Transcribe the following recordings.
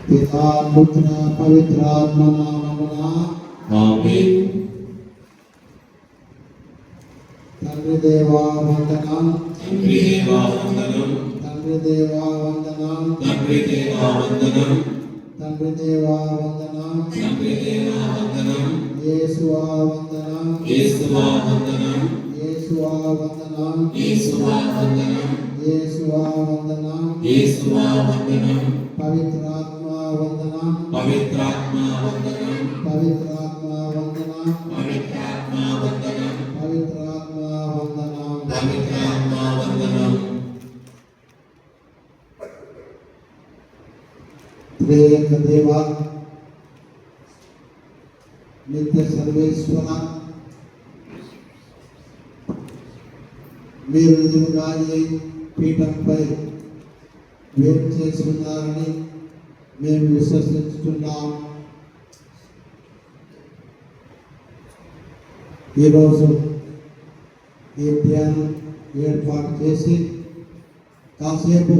पिता पुत्र पवित्र आत्मा नाममुना आमीन। తండ్రి దేవా వందనం, తండ్రి దేవా వందనం, తండ్రి దేవా వందనం, తండ్రి దేవా వందనం, తండ్రి దేవా వందనం, తండ్రి దేవా వందనం, యేసువా వందనం, యేసువా వందనం, యేసువా వందనం, యేసువా వందనం, యేసువా వందనం, యేసువా వందనం, పవిత్రాత్మా వందనం, పవిత్రాత్మా వందనం, పవిత్రాత్మా వందనం, పవిత్రాత్మా వందనం, పవిత్రాత్మా వందనం. పవిత్రాత్మా వందనం. త్రియేక దేవా నిత్య సర్వేశ్వర, మీరు నిజంగా ఈ పీఠంపై వేరు చేసి ఉన్నారని మేము విశ్వసిస్తున్నాం. ఈరోజు ఈ ధ్యానం ఏర్పాటు చేసి కాసేపు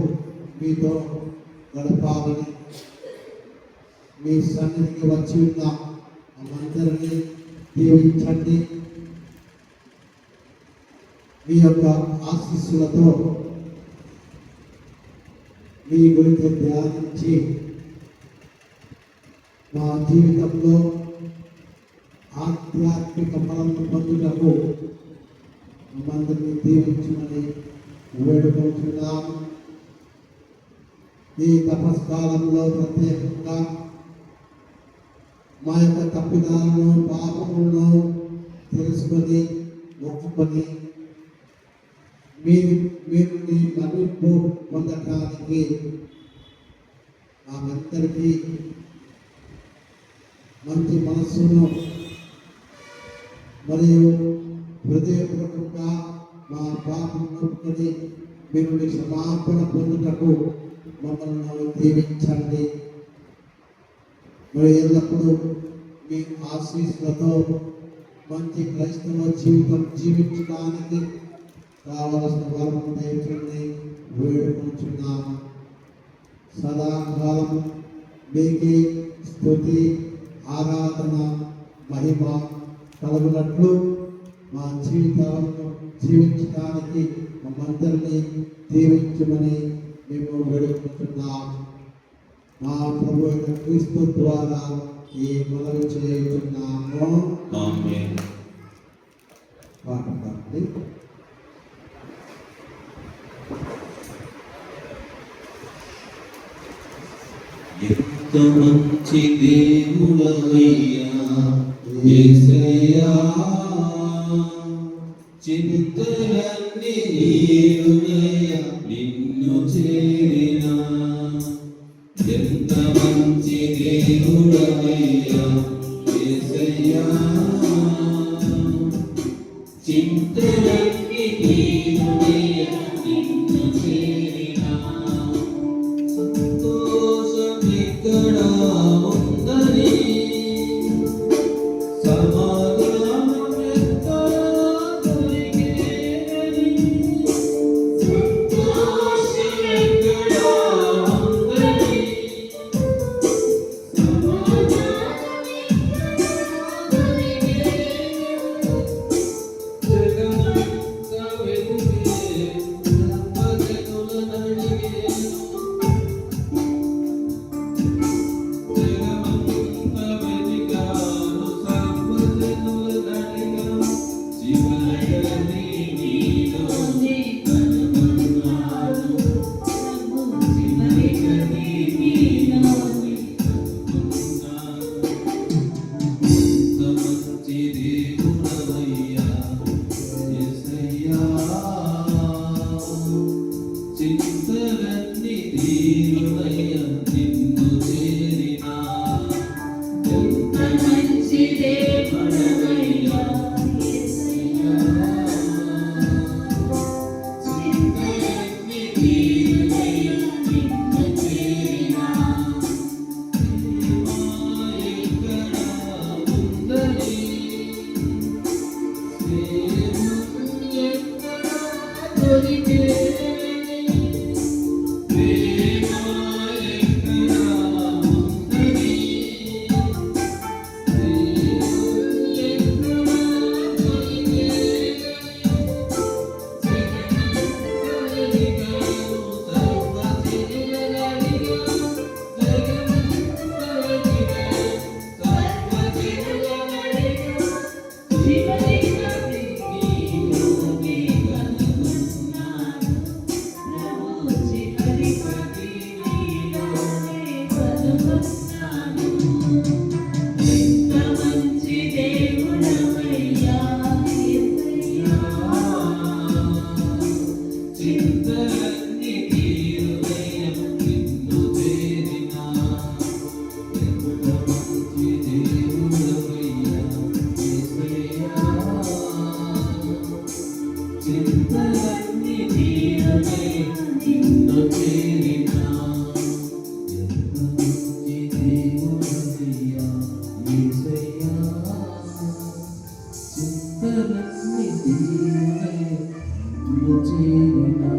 మీతో గడపాలని మీ సన్నిధికి వచ్చి ఉన్న మనందరినీ దీవించండి. మీ యొక్క ఆశీస్సులతో మీ గురించి ధ్యానించి మా జీవితంలో ఆధ్యాత్మిక బలం పొందుటకు మనందరినీ దీవించమని వేడుకుంటున్నాం. ఈ తపస్కాలంలో ప్రత్యేకంగా మా యొక్క తప్పిదాలను పాపములను తెలుసుకొని ఒప్పుకొని మీరు మన్నింపు పొందటానికి మాకందరికీ మంచి మనస్సును మరియు హృదయపూర్వకంగా మా పాపం ఒప్పుకొని మీరు మీ క్షమాపణ పొందుటకు మమ్మల్ని దీవించండి. మరి ఎల్లప్పుడూ మీ ఆశీస్సులతో మంచి క్రైస్తవ జీవితం జీవించడానికి కావలసిన వరం దయచండి వేడుకుంటున్నాము. సదాకాలం మీకే స్తుతి ఆరాధన మహిమ కలుగునట్లు మా జీవితాలను జీవించడానికి మమ్మందరినీ దీవించమని మేము వేడుకుంటున్నాం. మా ప్రభు అయిన క్రీస్తు ద్వారా ఈ మనవి చేయుచున్నాము. ఆమేన్. పాట పాడండి. ఎంత మంచి దేవుడవయ్యా యేసయ్యా, చింతలన్నీ నీరునయ్యా నిన్ను చేరినా. ఎంత మంచి దేవుడవయ్యా యేసయ్యా, చింతలన్నీ నీరునయ్యా నిన్ను చేరినా. సంతోషమిక్కడ ఉందని, సమాధానమెక్కడ దొరికేదని. సంతోషమిక్కడ ఉందని, సమాధానమెక్కడ దొరికేదని. జగమంతా వెతికే సర్వజనులనడిగేను. చింతలన్నీ తీరునయ్య నిన్ను చేరినా. ఎంత మంచి దేవుడవయ్యా యేసయ్యా, చింతలన్నీ తీరునయ్య నిన్ను చేరినా. ప్రేమ ఎక్కడ ఉందని, స్నేహం ఎక్కడ దొరికేదని. ప్రేమ ఎక్కడ ఉందని, చింతలన్నీ తీరునయ్య నిన్ను చేరినా. ఎంత మంచి దేవుడవయ్యా యేసయ్యా, చింతలన్నీ తీరునయ్య నిన్ను చేరినా. ఎంత మంచి దేవుడవయ్యా యేసయ్యా, చింతలన్నీ తీరునయ్య నిన్ను చేరినా.